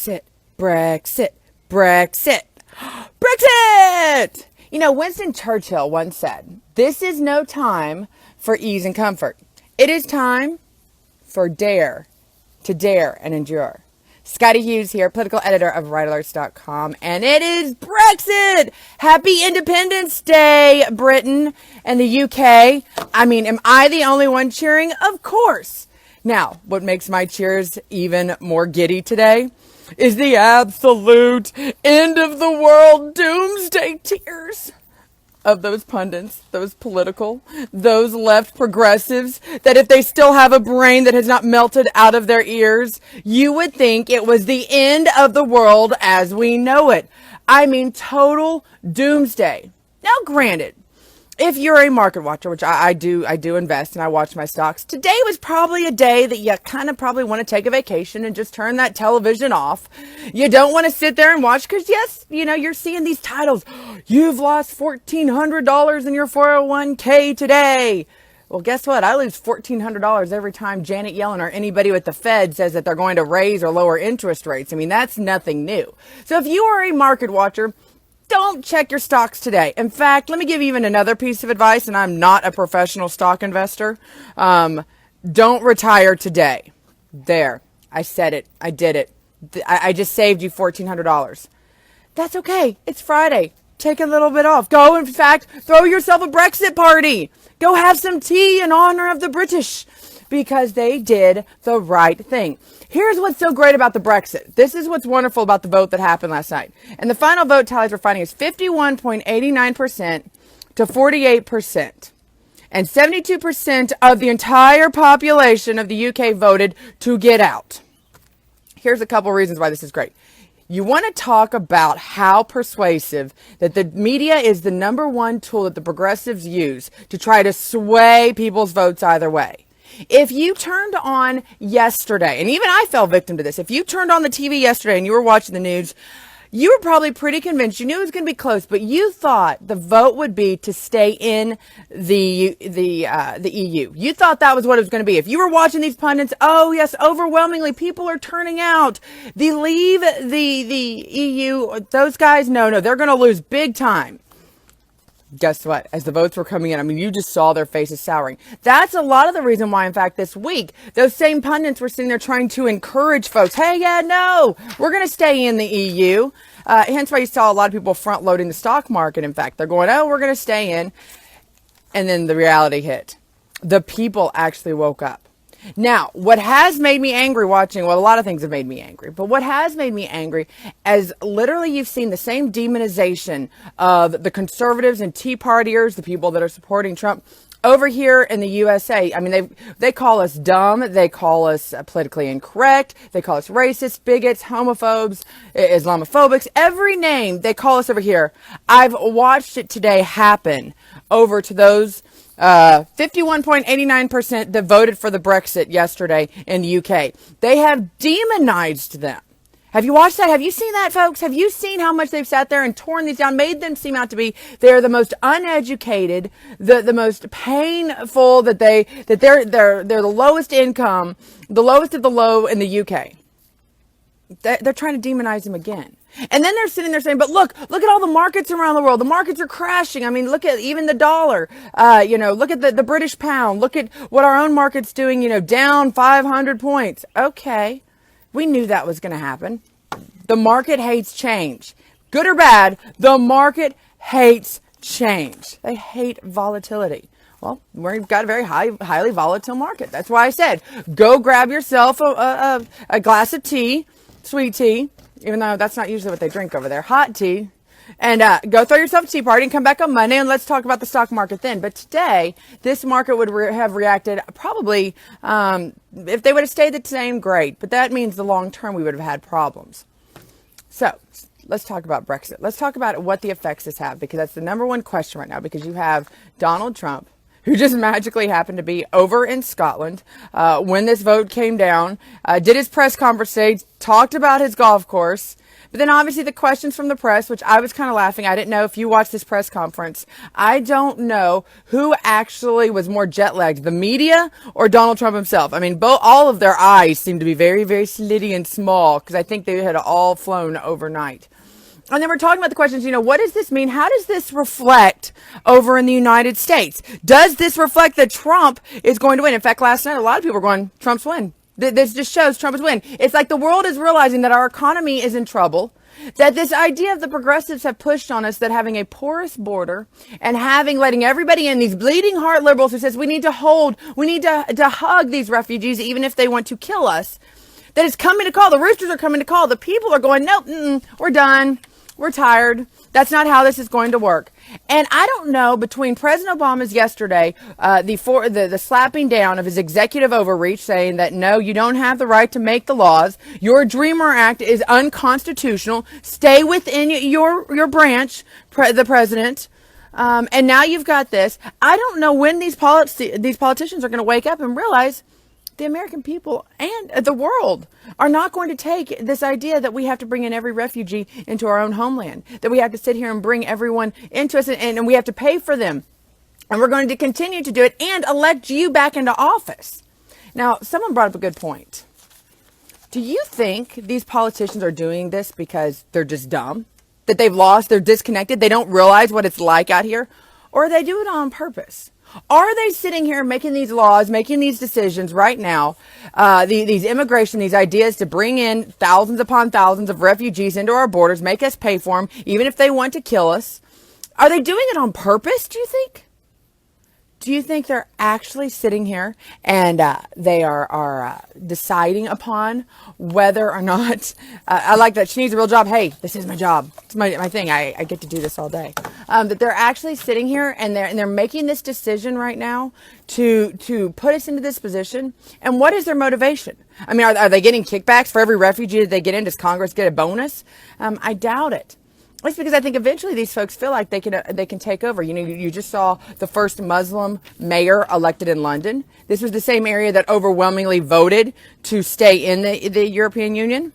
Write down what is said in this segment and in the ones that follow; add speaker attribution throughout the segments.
Speaker 1: Brexit, Brexit, Brexit, Brexit! You know, Winston Churchill once said, "This is no time for ease and comfort. It is time for dare to dare and endure." Scottie Hughes here, political editor of RightAlerts.com, and it is Brexit! Happy Independence Day, Britain and the UK. I mean, am I the only one cheering? Of course. Now, what makes my cheers even more giddy today is the absolute end of the world doomsday tears of those pundits, those political, those left progressives, that if they still have a brain that has not melted out of their ears, you would think it was the end of the world as we know it. I mean, total doomsday. Now, granted, if you're a market watcher, which I do invest and I watch my stocks, today was probably a day that you kind of probably want to take a vacation and just turn that television off. You don't want to sit there and watch because, yes, you know, you're seeing these titles. You've lost $1,400 in your 401k today. Well, guess what? I lose $1,400 every time Janet Yellen or anybody with the Fed says that they're going to raise or lower interest rates. I mean, that's nothing new. So if you are a market watcher, don't check your stocks today. In fact, let me give you even another piece of advice, and I'm not a professional stock investor. Don't retire today. There. I said it. I did it. I just saved you $1,400. That's okay. It's Friday. Take a little bit off. Go, in fact, throw yourself a Brexit party. Go have some tea in honor of the British because they did the right thing. Here's what's so great about the Brexit. This is what's wonderful about the vote that happened last night. And the final vote tallies we're finding is 51.89% to 48%. And 72% of the entire population of the UK voted to get out. Here's a couple reasons why this is great. You want to talk about how persuasive that the media is the number one tool that the progressives use to try to sway people's votes either way. If you turned on yesterday, and even I fell victim to this, if you turned on the TV yesterday and you were watching the news, you were probably pretty convinced. You knew it was going to be close, but you thought the vote would be to stay in the EU. You thought that was what it was going to be. If you were watching these pundits, oh yes, overwhelmingly people are turning out. They leave the EU. Those guys, no, they're going to lose big time. Guess what? As the votes were coming in, I mean, you just saw their faces souring. That's a lot of the reason why, in fact, this week, those same pundits were sitting there trying to encourage folks. Hey, yeah, no, we're going to stay in the EU. Hence why you saw a lot of people front loading the stock market. In fact, they're going, oh, we're going to stay in. And then the reality hit. The people actually woke up. Now, what has made me angry watching, well, a lot of things have made me angry, but what has made me angry is literally you've seen the same demonization of the conservatives and Tea Partiers, the people that are supporting Trump, over here in the USA. I mean, they call us dumb. They call us politically incorrect. They call us racist, bigots, homophobes, Islamophobics, every name they call us over here. I've watched it today happen over to those 51.89% that voted for the Brexit yesterday in the UK. They have demonized them. Have you watched that? Have you seen that, folks? Have you seen how much they've sat there and torn these down, made them seem out to be they're the most uneducated, the most painful, that they're the lowest income, the lowest of the low in the UK. They're trying to demonize them again. And then they're sitting there saying, but look at all the markets around the world. The markets are crashing. I mean, look at even the dollar, look at the British pound. Look at what our own market's doing, down 500 points. Okay. We knew that was going to happen. The market hates change. Good or bad, the market hates change. They hate volatility. Well, we've got a very highly volatile market. That's why I said, go grab yourself a glass of tea, sweet tea, even though that's not usually what they drink over there, hot tea, and go throw yourself a tea party and come back on Monday and let's talk about the stock market then. But today, this market would have reacted probably, if they would have stayed the same, great. But that means the long term we would have had problems. So let's talk about Brexit. Let's talk about what the effects this have, because that's the number one question right now, because you have Donald Trump, who just magically happened to be over in Scotland when this vote came down, did his press conference, talked about his golf course, But then obviously the questions from the press, which I was kind of laughing. I didn't know if you watched this press conference. I don't know who actually was more jet lagged, the media or Donald Trump himself. I mean, all of their eyes seemed to be very, very slitty and small because I think they had all flown overnight. And then we're talking about the questions, what does this mean? How does this reflect over in the United States? Does this reflect that Trump is going to win? In fact, last night, a lot of people were going, Trump's win. This just shows Trump is win. It's like the world is realizing that our economy is in trouble, that this idea of the progressives have pushed on us that having a porous border and letting everybody in, these bleeding heart liberals who says we need to hug these refugees even if they want to kill us, that it's coming to call. The roosters are coming to call. The people are going, nope, we're done. We're tired. That's not how this is going to work. And I don't know, between President Obama's yesterday, the slapping down of his executive overreach saying that, no, you don't have the right to make the laws. Your Dreamer Act is unconstitutional. Stay within your branch, the president. And now you've got this. I don't know when these politicians are going to wake up and realize the American people and the world are not going to take this idea that we have to bring in every refugee into our own homeland, that we have to sit here and bring everyone into us and we have to pay for them. And we're going to continue to do it and elect you back into office. Now, someone brought up a good point. Do you think these politicians are doing this because they're just dumb? That they've lost, they're disconnected, they don't realize what it's like out here? Or they do it on purpose? Are they sitting here making these laws, making these decisions right now, these immigration, these ideas to bring in thousands upon thousands of refugees into our borders, make us pay for them, even if they want to kill us? Are they doing it on purpose, do you think? Do you think they're actually sitting here and they are deciding upon whether or not, I like that, she needs a real job. Hey, this is my job. It's my thing. I get to do this all day. That they're actually sitting here and they're making this decision right now to put us into this position. And what is their motivation? I mean, are they getting kickbacks for every refugee that they get in? Does Congress get a bonus? I doubt it. It's because I think eventually these folks feel like they can take over. You just saw the first Muslim mayor elected in London. This was the same area that overwhelmingly voted to stay in the European Union.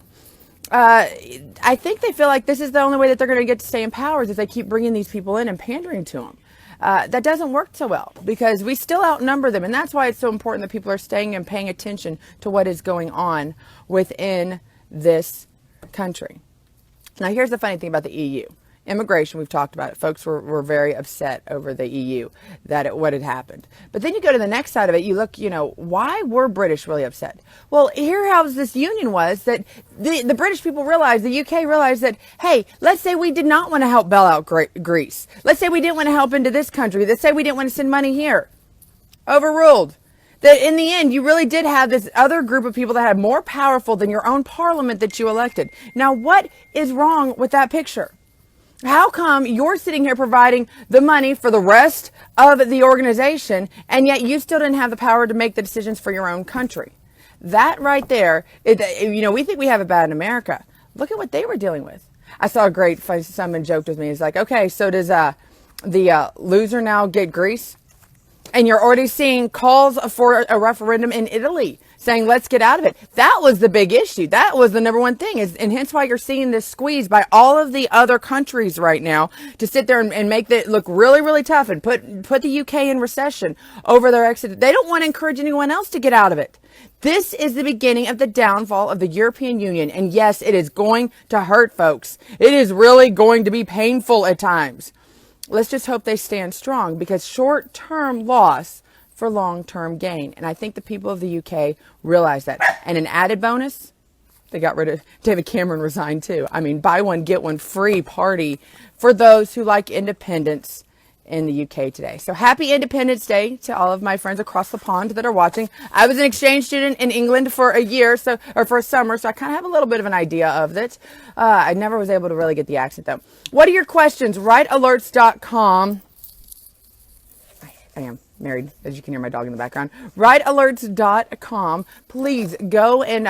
Speaker 1: I think they feel like this is the only way that they're going to get to stay in power is if they keep bringing these people in and pandering to them. That doesn't work so well because we still outnumber them. And that's why it's so important that people are staying and paying attention to what is going on within this country. Now, here's the funny thing about the EU. Immigration, we've talked about it. Folks were very upset over the EU, what had happened. But then you go to the next side of it, you look, why were British really upset? Well, here how this union was that the British people realized, the UK realized that, hey, let's say we did not want to help bail out Greece. Let's say we didn't want to help into this country. Let's say we didn't want to send money here. Overruled. That in the end, you really did have this other group of people that had more powerful than your own parliament that you elected. Now, what is wrong with that picture? How come you're sitting here providing the money for the rest of the organization, and yet you still didn't have the power to make the decisions for your own country? That right there, we think we have it bad in America. Look at what they were dealing with. I saw a great, someone joked with me. He's like, okay, so does the loser now get Greece? And you're already seeing calls for a referendum in Italy saying, let's get out of it. That was the big issue. That was the number one thing. And hence why you're seeing this squeeze by all of the other countries right now to sit there and make it look really, really tough and put the UK in recession over their exit. They don't want to encourage anyone else to get out of it. This is the beginning of the downfall of the European Union. And yes, it is going to hurt, folks. It is really going to be painful at times. Let's just hope they stand strong because short-term loss for long-term gain. And I think the people of the UK realize that. And an added bonus, they got rid of David Cameron resigned too. I mean, buy one, get one free party for those who like independence in the UK today. So happy Independence Day to all of my friends across the pond that are watching. I was an exchange student in England for a year, for a summer, so I kind of have a little bit of an idea of it. I never was able to really get the accent though. What are your questions? WriteAlerts.com. I am married, as you can hear my dog in the background. WriteAlerts.com. Please go and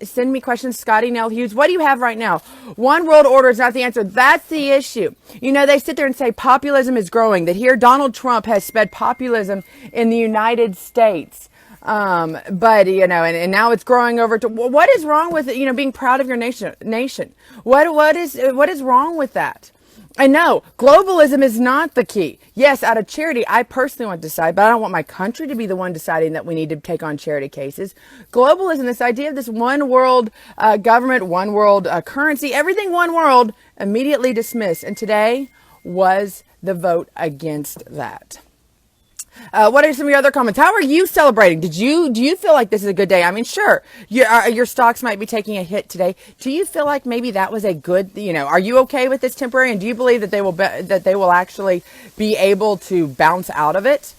Speaker 1: send me questions. Scottie, Nell, Hughes, what do you have right now? One world order is not the answer. That's the issue. They sit there and say populism is growing, that here Donald Trump has sped populism in the United States. But, and now it's growing over to, what is wrong with, being proud of your nation? What is wrong with that? And no, globalism is not the key. Yes, out of charity, I personally want to decide, but I don't want my country to be the one deciding that we need to take on charity cases. Globalism, this idea of this one world government, one world currency, everything one world, immediately dismissed. And today was the vote against that. What are some of your other comments? How are you celebrating? Do you feel like this is a good day? I mean, sure, your stocks might be taking a hit today. Do you feel like maybe that was a good, are you okay with this temporary? And do you believe that they will actually be able to bounce out of it?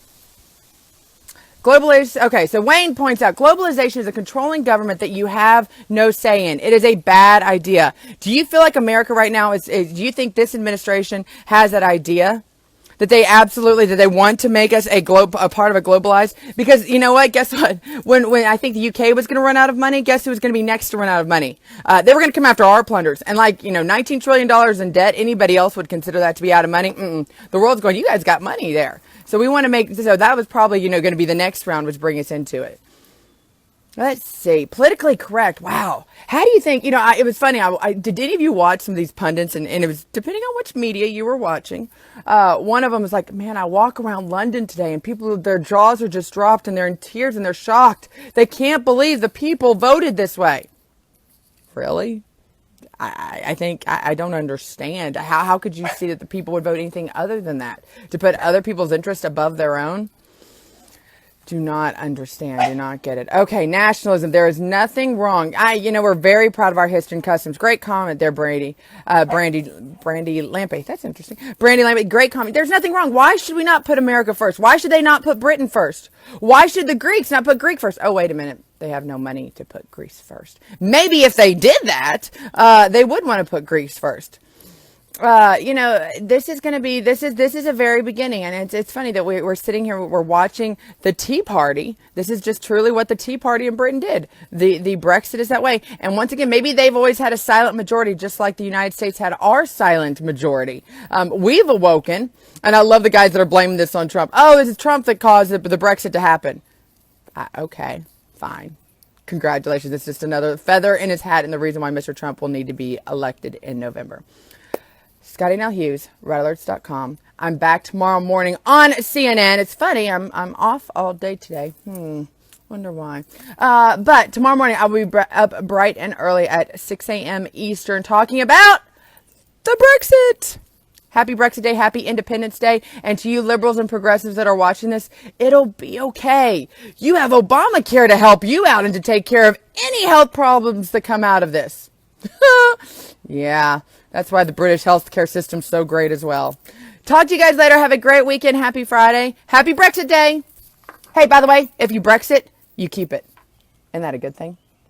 Speaker 1: Globalization. Okay, so Wayne points out globalization is a controlling government that you have no say in. It is a bad idea. Do you feel like America right now do you think this administration has that idea? That they want to make us a part of a globalized, because you know what? Guess what? When I think the UK was going to run out of money, guess who was going to be next to run out of money? They were going to come after our plunders, and $19 trillion in debt. Anybody else would consider that to be out of money. The world's going, you guys got money there, so we want to so that was probably going to be the next round, which bring us into it. Let's see. Politically correct. Wow. How do you think, it was funny. Did any of you watch some of these pundits? And it was depending on which media you were watching. One of them was like, man, I walk around London today and people, their jaws are just dropped and they're in tears and they're shocked. They can't believe the people voted this way. Really? I think I don't understand. How could you see that the people would vote anything other than that? To put other people's interest above their own? Do not understand. Do not get it. Okay, nationalism. There is nothing wrong. We're very proud of our history and customs. Great comment there, Brandy Lampe. That's interesting. Brandy Lampe, great comment. There's nothing wrong. Why should we not put America first? Why should they not put Britain first? Why should the Greeks not put Greek first? Oh, wait a minute. They have no money to put Greece first. Maybe if they did that, they would want to put Greece first. This is going to be, this is a very beginning. And it's funny that we're sitting here, we're watching the Tea Party. This is just truly what the Tea Party in Britain did. The Brexit is that way. And once again, maybe they've always had a silent majority, just like the United States had our silent majority. We've awoken, and I love the guys that are blaming this on Trump. Oh, this is Trump that caused the Brexit to happen. Okay, fine. Congratulations. It's just another feather in his hat and the reason why Mr. Trump will need to be elected in November. Scottie Nell Hughes, RedAlerts.com. I'm back tomorrow morning on CNN. It's funny, I'm off all day today. Wonder why. But tomorrow morning I will be up bright and early at 6 a.m. Eastern talking about the Brexit. Happy Brexit Day, happy Independence Day. And to you liberals and progressives that are watching this, it'll be okay. You have Obamacare to help you out and to take care of any health problems that come out of this. Yeah. That's why the British healthcare system's so great as well. Talk to you guys later. Have a great weekend. Happy Friday. Happy Brexit Day. Hey, by the way, if you Brexit, you keep it. Isn't that a good thing?